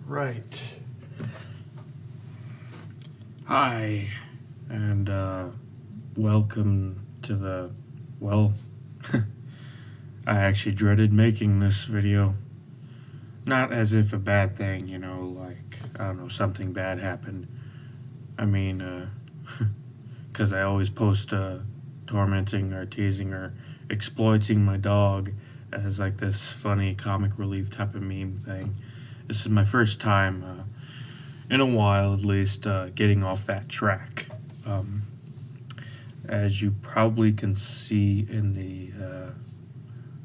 Right. Hi, and welcome to the, well, I actually dreaded making this video. Not as if a bad thing, like, I don't know, something bad happened. I mean, because I always post tormenting or teasing or exploiting my dog as like this funny comic relief type of meme thing. This is my first time, in a while at least, getting off that track. As you probably can see in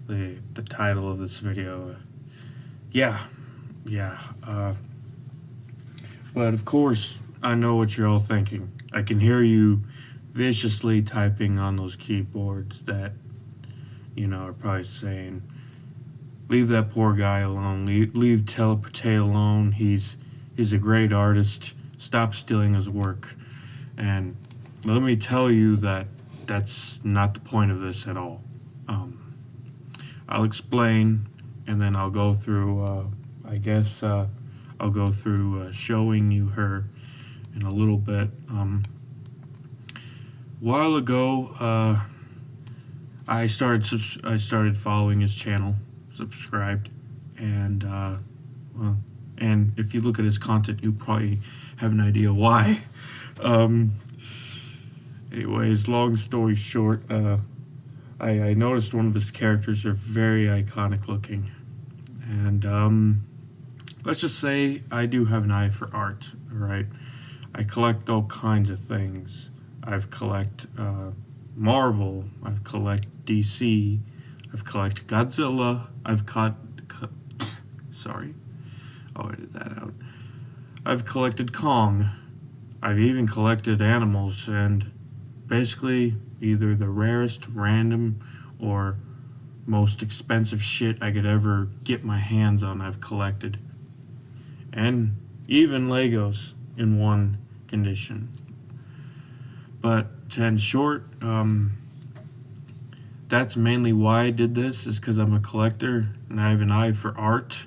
the title of this video, yeah. But of course, I know what you're all thinking. I can hear you viciously typing on those keyboards that, are probably saying, leave that poor guy alone. Leave Telepurte'S alone. He's a great artist. Stop stealing his work. And let me tell you that that's not the point of this at all. I'll explain, and then I'll go through, I'll go through showing you her in a little bit. A while ago, I started following his channel, subscribed, and and if you look at his content, you probably have an idea why. Anyways, long story short, I noticed one of his characters are very iconic looking, and let's just say I do have an eye for art. Right, I collect all kinds of things. I've collect Marvel. I've collect DC. I've collect Godzilla. Sorry, I'll edit that out. I've collected Kong. I've even collected animals, and basically either the rarest, random, or most expensive shit I could ever get my hands on I've collected. And even Legos in one condition. But to end short, that's mainly why I did this, is because I'm a collector and I have an eye for art.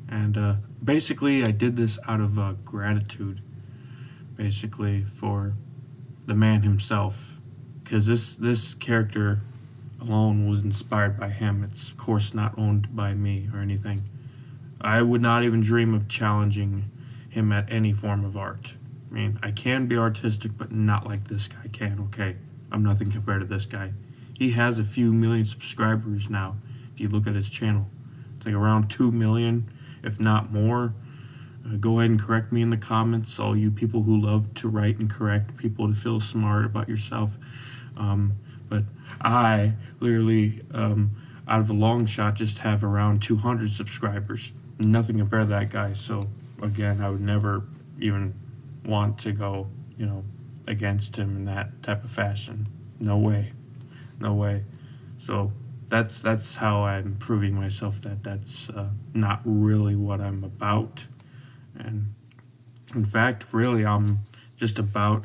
And basically I did this out of gratitude, basically, for the man himself, because this character alone was inspired by him. It's of course not owned by me or anything. I would not even dream of challenging him at any form of art. I mean, I can be artistic, but not like this guy can, okay? I'm nothing compared to this guy. He has a few million subscribers now, if you look at his channel. It's like around 2 million, if not more. Go ahead and correct me in the comments, all you people who love to write and correct people to feel smart about yourself. But I literally, out of a long shot, just have around 200 subscribers. Nothing compared to that guy. So again, I would never even want to go, against him in that type of fashion. No way. So that's how I'm proving myself that that's not really what I'm about. And in fact, really, I'm just about,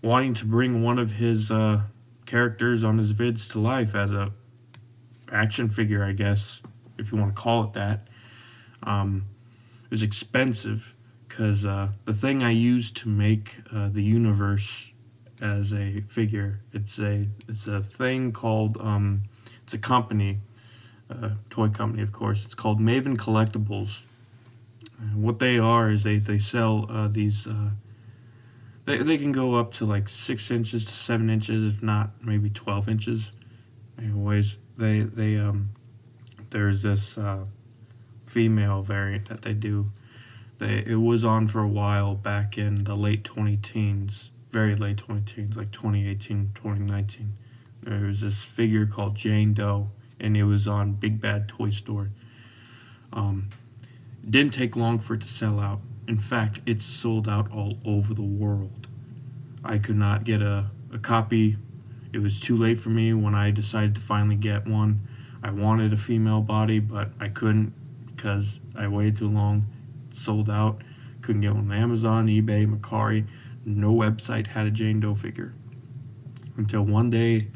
wanting to bring one of his characters on his vids to life as a action figure, I guess, if you want to call it that. It was expensive because the thing I used to make the universe as a figure, it's a thing called, it's a company, toy company, of course. It's called Maven Collectibles. What they are is they sell these. They can go up to like 6 inches to 7 inches, if not maybe 12 inches. Anyways, there's this female variant that they do. It was on for a while back in the late 2010s, very late 2010s, like 2018, 2019. There was this figure called Jane Doe, and it was on Big Bad Toy Store. It didn't take long for it to sell out. In fact, it's sold out all over the world. I could not get a copy. It was too late for me when I decided to finally get one. I wanted a female body, but I couldn't because I waited too long. It sold out. Couldn't get one on Amazon, eBay, Mercari. No website had a Jane Doe figure. Until one day,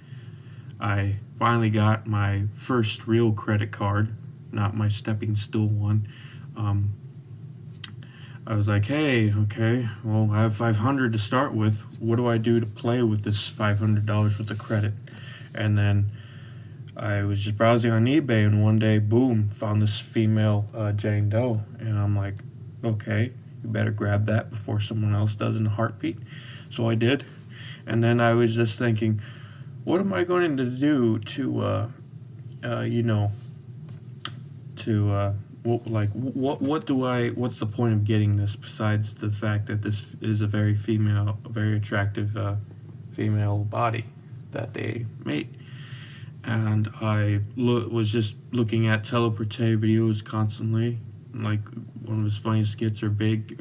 I finally got my first real credit card, not my stepping stool one. I was like, hey, okay, well, I have $500 to start with. What do I do to play with this $500 worth of credit? And then I was just browsing on eBay, and one day, boom, found this female Jane Doe. And I'm like, okay, you better grab that before someone else does in a heartbeat. So I did. And then I was just thinking, what am I going to do to, what's the point of getting this besides the fact that this is a very attractive female body that they made. And I was just looking at Telepurte'S videos constantly, like one of his funniest skits or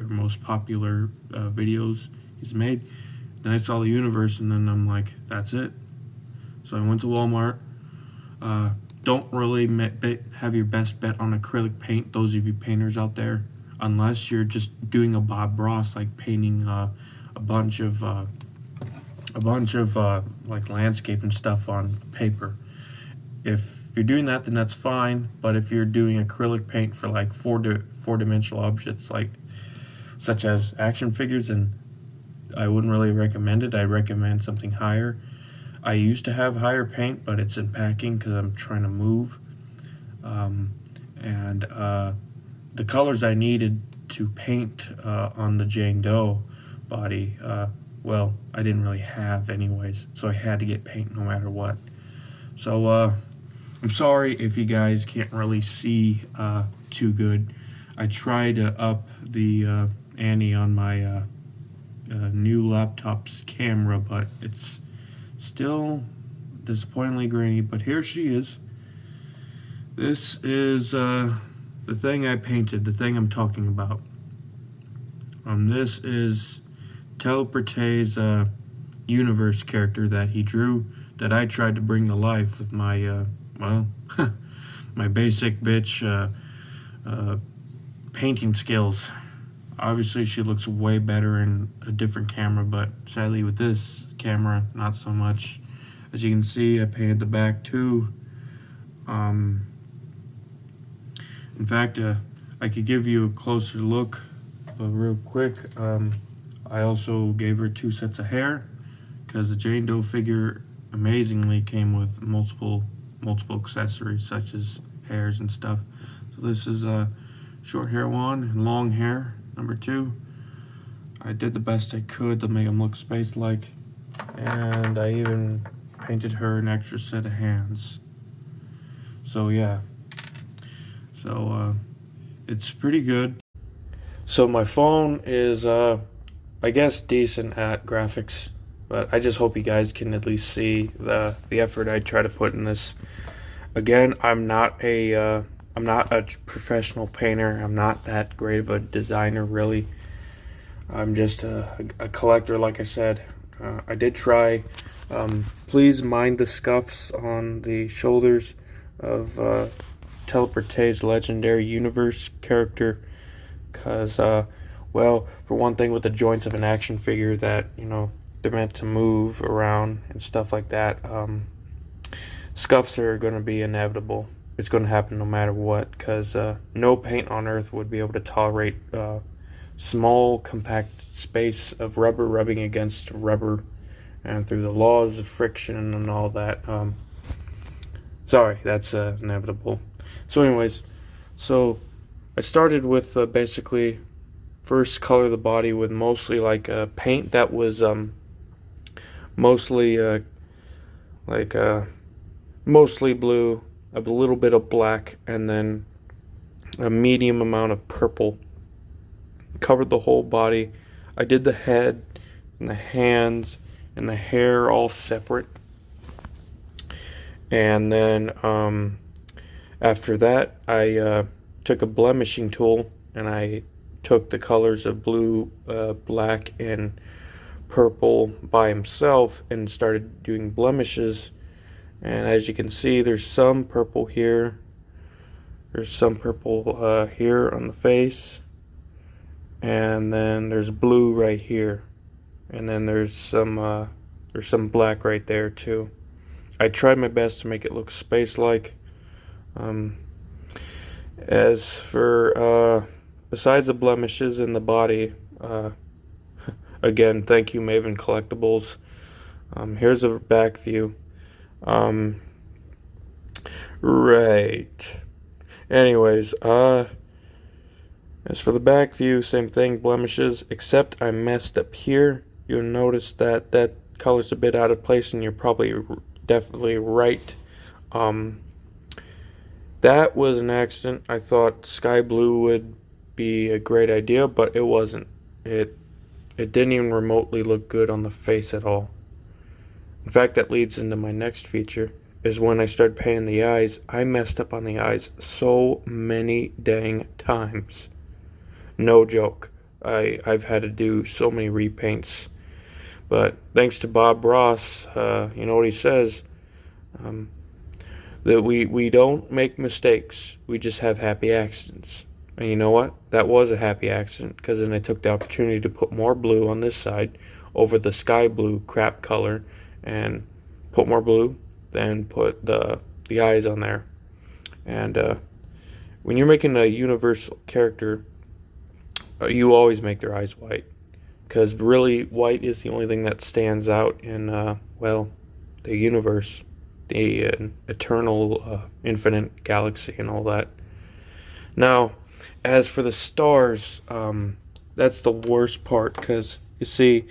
most popular videos he's made. Then I saw the universe, and then I'm like, that's it. So I went to Walmart. Don't really have your best bet on acrylic paint, those of you painters out there, unless you're just doing a Bob Ross, like painting a bunch of like landscape and stuff on paper. If you're doing that, then that's fine. But if you're doing acrylic paint for like four-dimensional objects, like such as action figures, then I wouldn't really recommend it. I'd recommend something higher. I used to have higher paint, but it's in packing because I'm trying to move. The colors I needed to paint on the Jane Doe body, well, I didn't really have anyways, so I had to get paint no matter what. So I'm sorry if you guys can't really see too good. I tried to up the ante on my new laptop's camera, but it's still disappointingly grainy. But here she is. This is the thing I painted, the thing I'm talking about. This is Telepurte'S universe character that he drew, that I tried to bring to life with my my basic bitch painting skills. Obviously she looks way better in a different camera, but sadly with this camera, not so much. As you can see, I painted the back too. In fact, I could give you a closer look, but real quick, I also gave her 2 sets of hair, because the Jane Doe figure amazingly came with multiple accessories such as hairs and stuff. So this is short hair 1 and long hair number 2. I did the best I could to make them look space-like, and I even painted her an extra set of hands. So yeah, so it's pretty good. So my phone is I guess decent at graphics, but I just hope you guys can at least see the effort I try to put in this. Again, I'm not a professional painter. I'm not that great of a designer, really. I'm just a collector, like I said. I did try. Please mind the scuffs on the shoulders of Telepurte'S legendary universe character, because, well, for one thing, with the joints of an action figure that, you know, they're meant to move around and stuff like that, scuffs are going to be inevitable. It's going to happen no matter what, because no paint on earth would be able to tolerate small, compact space of rubber rubbing against rubber, and through the laws of friction and all that. Sorry, that's inevitable. So anyways, so I started with basically first color the body with mostly like paint that was mostly mostly blue, a little bit of black, and then a medium amount of purple. Covered the whole body. I did the head and the hands and the hair all separate. And then after that, I took a blemishing tool and I took the colors of blue, black, and purple by himself and started doing blemishes. And as you can see, there's some purple here. There's some purple here on the face. And then there's blue right here. And then there's some black right there too. I tried my best to make it look space-like. Um, as for besides the blemishes in the body, again, thank you, Maven Collectibles. Here's a back view. Right. Anyways, as for the back view, same thing, blemishes, except I messed up here. You'll notice that that color's a bit out of place, and you're probably definitely right. That was an accident. I thought sky blue would be a great idea, but it wasn't. It didn't even remotely look good on the face at all. In fact, that leads into my next feature, is when I started painting the eyes. I messed up on the eyes so many dang times. No joke. I've had to do so many repaints. But thanks to Bob Ross, you know what he says? That we don't make mistakes. We just have happy accidents. And you know what? That was a happy accident, because then I took the opportunity to put more blue on this side over the sky blue crap color, and put more blue, then put the eyes on there. And when you're making a universal character, you always make their eyes white, because really white is the only thing that stands out in well, the universe, the eternal infinite galaxy and all that. Now, as for the stars, that's the worst part, because you see,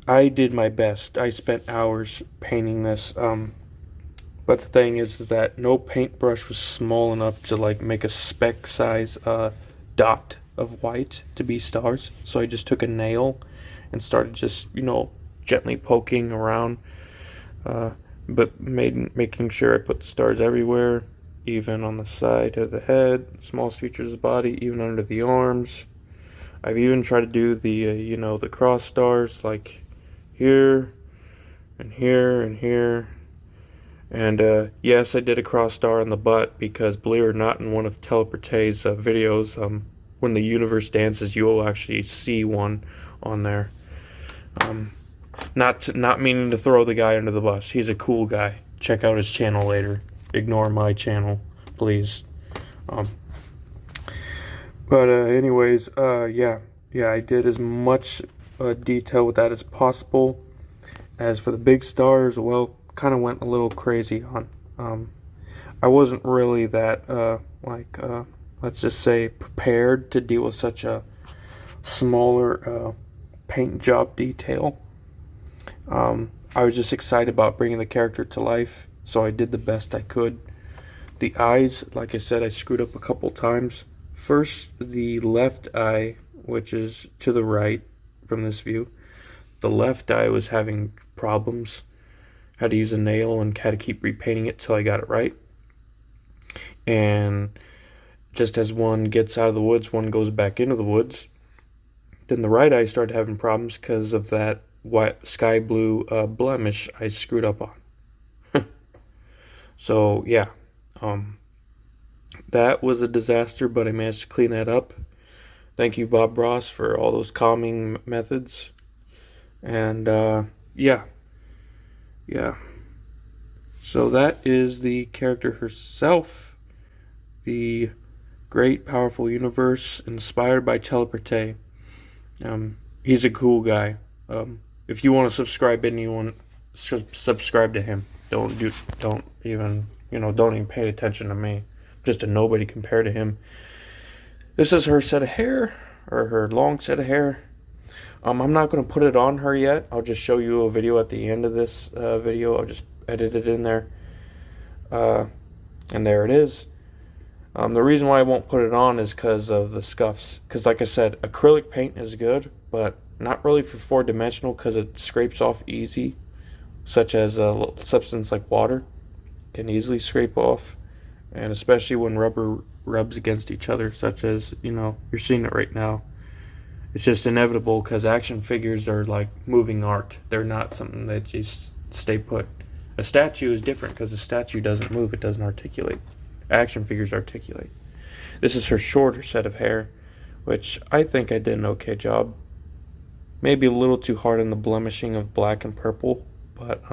I did my best. I spent hours painting this, but the thing is that no paintbrush was small enough to like make a speck size dot of white to be stars. So I just took a nail and started just, you know, gently poking around, but making sure I put the stars everywhere, even on the side of the head, smallest features of the body, even under the arms. I've even tried to do the you know, the cross stars, like here and here and here. And yes, I did a cross star on the butt, because believe it or not, in one of Telepurte'S videos, when the universe dances, you will actually see one on there. Not meaning to throw the guy under the bus. He's a cool guy. Check out his channel later. Ignore my channel, please. Anyways, yeah, I did as much detail with that as possible. As for the big stars, well, kind of went a little crazy on. I wasn't really that let's just say, prepared to deal with such a smaller paint job detail. I was just excited about bringing the character to life, so I did the best I could. The eyes, like I said, I screwed up a couple times. First, the left eye, which is to the right from this view, the left eye was having problems. Had to use a nail and had to keep repainting it till I got it right. And just as one gets out of the woods, one goes back into the woods. Then the right eye started having problems because of that white sky blue blemish I screwed up on. So yeah, that was a disaster, but I managed to clean that up. Thank you, Bob Ross, for all those calming methods. And yeah. So that is the character herself, the great, powerful universe inspired by Telepurte. He's a cool guy. If you want to subscribe to anyone, subscribe to him. Don't even pay attention to me. Just a nobody compared to him. This is her set of hair, or her long set of hair. I'm not going to put it on her yet. I'll just show you a video at the end of this video. I'll just edit it in there. And there it is. The reason why I won't put it on is because of the scuffs. Because like I said, acrylic paint is good, but not really for four-dimensional, because it scrapes off easy, such as a substance like water can easily scrape off, and especially when rubber rubs against each other, such as, you're seeing it right now. It's just inevitable, because action figures are like moving art. They're not something that just stay put. A statue is different, because a statue doesn't move, it doesn't articulate. Action figures articulate. This is her shorter set of hair, which I think I did an okay job. Maybe a little too hard on the blemishing of black and purple, But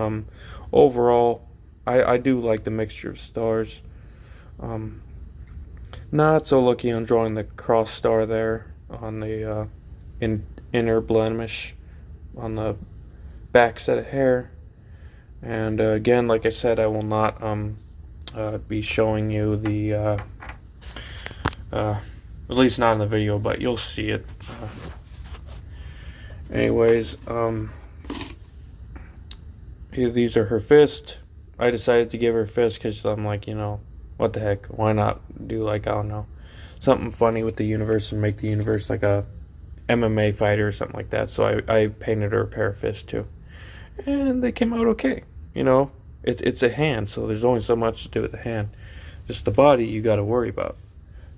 overall, I do like the mixture of stars. Um, Not so lucky on drawing the cross star there on the inner blemish on the back set of hair. And again, like I said, I will not be showing you the, at least not in the video, but you'll see it. Anyways, these are her fist. I decided to give her fist because I'm like, what the heck? Why not do like, I don't know, something funny with the universe and make the universe like a MMA fighter or something like that. So I painted her a pair of fists too. And they came out okay. It's a hand, so there's only so much to do with the hand. Just the body you got to worry about.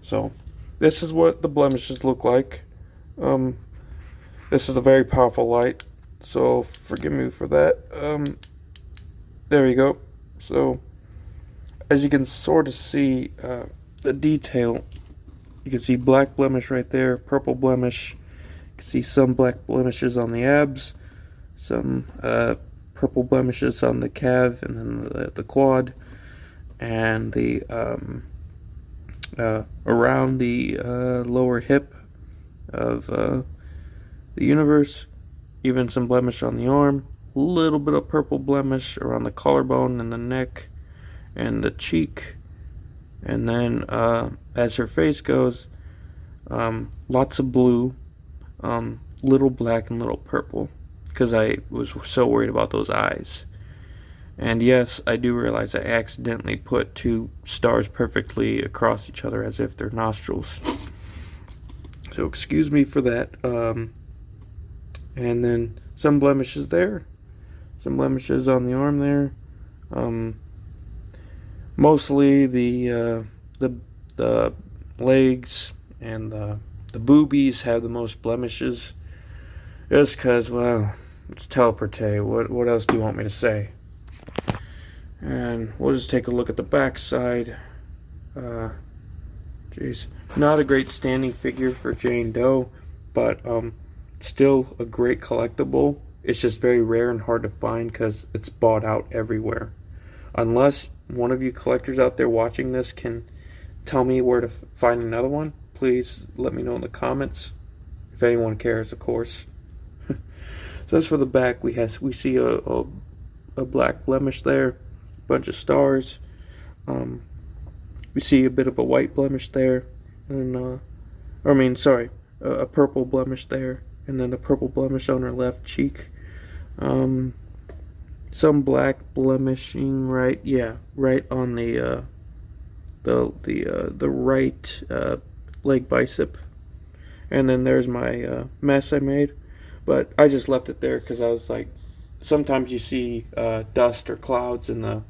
So this is what the blemishes look like. This is a very powerful light, so forgive me for that. There we go. So as you can sort of see the detail, you can see black blemish right there, purple blemish. You can see some black blemishes on the abs, some purple blemishes on the calf, and then the quad, and the around the lower hip of the universe, even some blemish on the arm, a little bit of purple blemish around the collarbone and the neck and the cheek. And then as her face goes, lots of blue, little black and little purple, because I was so worried about those eyes. And yes, I do realize I accidentally put two stars perfectly across each other as if they're nostrils. So excuse me for that. And then some blemishes there, some blemishes on the arm there. Mostly the legs and the boobies have the most blemishes. Just because, well, it's Telepurte. What else do you want me to say? And we'll just take a look at the back side. Jeez, not a great standing figure for Jane Doe, but still a great collectible. It's just very rare and hard to find because it's bought out everywhere. Unless one of you collectors out there watching this can tell me where to find another one, please let me know in the comments. If anyone cares, of course. So as for the back, we see a black blemish there, a bunch of stars. We see a bit of a white blemish there, and a purple blemish there, and then a purple blemish on her left cheek. Some black blemishing right on the right leg bicep. And then there's my mess I made, but I just left it there because I was like, sometimes you see dust or clouds in the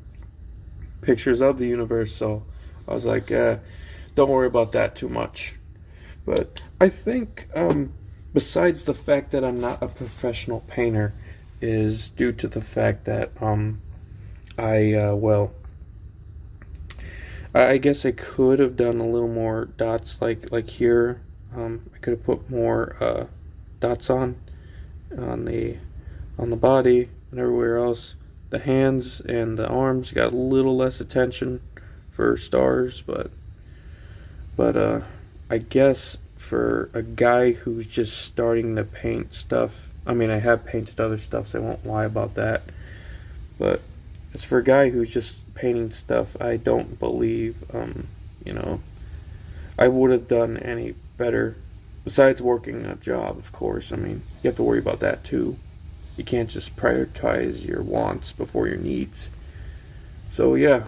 pictures of the universe, so I was like, don't worry about that too much. But I think besides the fact that I'm not a professional painter is due to the fact that I guess I could have done a little more dots like here. I could have put more dots on the body and everywhere else. The hands and the arms got a little less attention for stars, but I guess for a guy who's just starting to paint stuff, I mean, I have painted other stuff, so I won't lie about that, but as for a guy who's just painting stuff, I don't believe I would have done any better. Besides working a job, of course. I mean, you have to worry about that too. You can't just prioritize your wants before your needs. So yeah,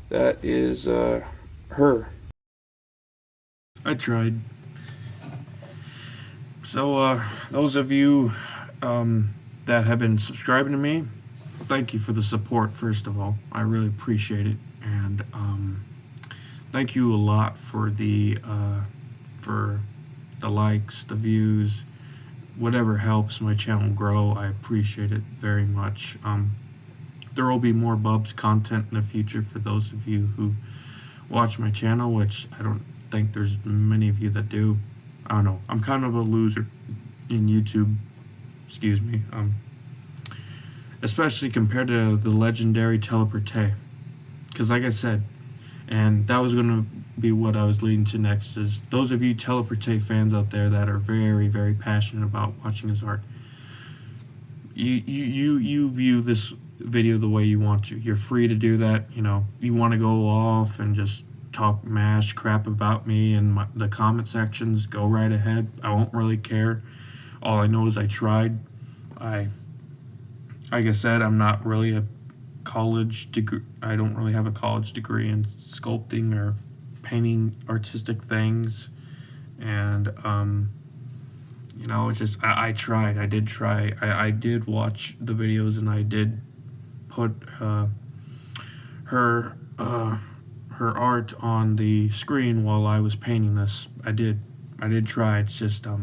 that is her. I tried. So those of you that have been subscribing to me, thank you for the support, first of all. I really appreciate it. And thank you a lot for the likes, the views, whatever helps my channel grow. I appreciate it very much. There will be more Bubs content in the future for those of you who watch my channel, which I don't think there's many of you that do. I don't know. I'm kind of a loser in YouTube. Excuse me. especially compared to the legendary Telepurte. Because, like I said, and that was going to be what I was leading to next, is those of you Telepurte fans out there that are very, very passionate about watching his art, you view this video the way you want to. You're free to do that. You want to go off and just talk mash crap about me in the comment sections, go right ahead. I won't really care. All I know is I tried. Like I said, I'm not really a college degree. I don't really have a college degree in sculpting or painting artistic things, and it's just I tried. I did try. I did watch the videos, and I did put her art on the screen while I was painting this. I did try. It's just like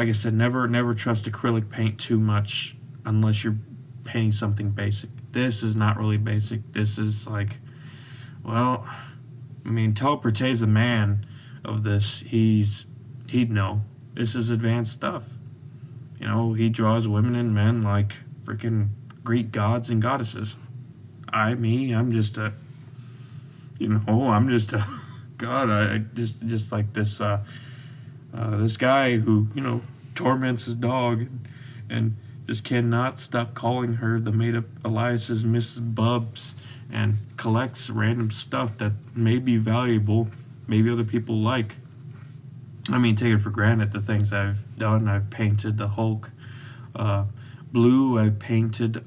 I said, never trust acrylic paint too much unless you're painting something basic. This is not really basic. This is like, well, I mean, Telepurte's the man of this. He'd know. This is advanced stuff. He draws women and men like freaking Greek gods and goddesses. I'm just a god. I just like this this guy who torments his dog and just cannot stop calling her the made-up Elias's Mrs. Bubs, and collects random stuff that may be valuable, maybe other people like. I mean, take it for granted, the things I've done. I've painted the Hulk blue. I've painted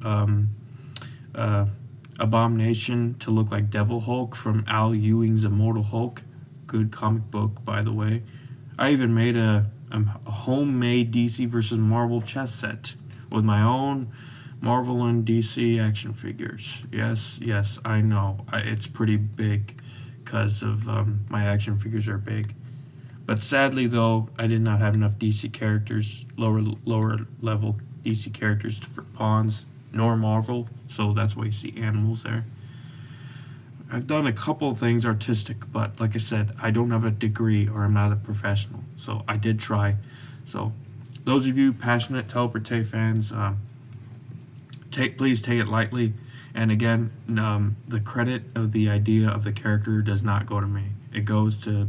Abomination to look like Devil Hulk from Al Ewing's Immortal Hulk. Good comic book, by the way. I even made a homemade DC versus Marvel chess set with my own Marvel and DC action figures. Yes, I know. It's pretty big because of my action figures are big. But sadly, though, I did not have enough DC characters, lower level DC characters for pawns, nor Marvel, so that's why you see animals there. I've done a couple of things artistic, but like I said, I don't have a degree or I'm not a professional, so I did try. So those of you passionate Telepurte fans, please take it lightly. And again, the credit of the idea of the character does not go to me. It goes to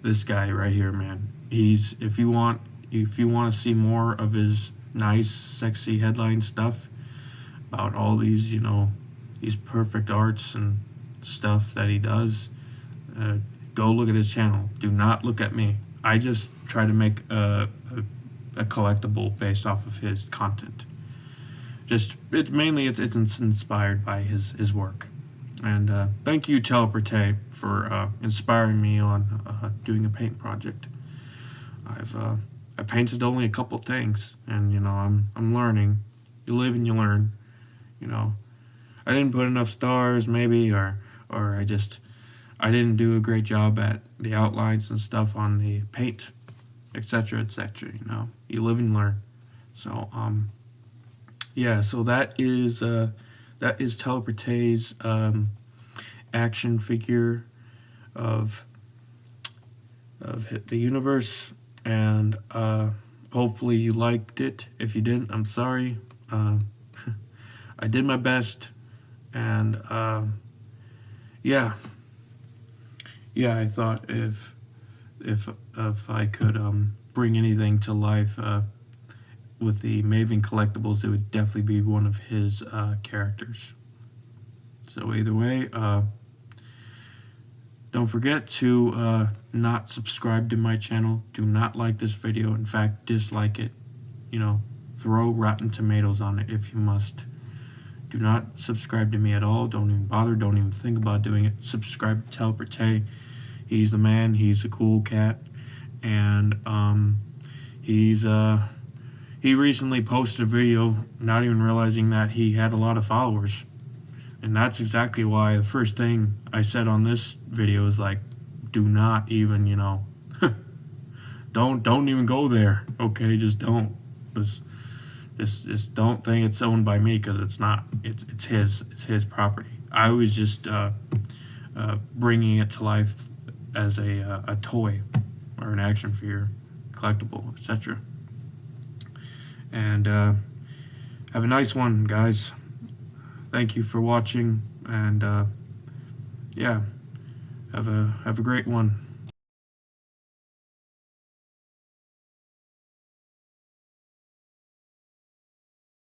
this guy right here, man. If you want to see more of his nice, sexy headline stuff about all these, these perfect arts and stuff that he does, go look at his channel. Do not look at me. I just try to make a collectible based off of his content. It's inspired by his work. And thank you, Telepurte, for inspiring me on doing a paint project. I painted only a couple things, and I'm learning. You live and you learn. I didn't put enough stars, maybe, or I didn't do a great job at the outlines and stuff on the paint, etc., etc. You live and learn. So so that is Telepurte's action figure of the universe, and hopefully you liked it. If you didn't, I'm sorry. I did my best, and I thought if I could bring anything to life with the Maven Collectibles, it would definitely be one of his characters. So either way, don't forget to not subscribe to my channel. Do not like this video. In fact, dislike it. Throw rotten tomatoes on it if you must. Do not subscribe to me at all. Don't even bother. Don't even think about doing it. Subscribe to Telepurte. He's the man. He's a cool cat. And he recently posted a video, not even realizing that he had a lot of followers. And that's exactly why the first thing I said on this video is like, do not even, don't even go there. Okay, just don't. Just don't think it's owned by me, because it's not. It's his property. I was just bringing it to life as a toy or an action figure, collectible, etc. And have a nice one, guys. Thank you for watching, and yeah, have a great one.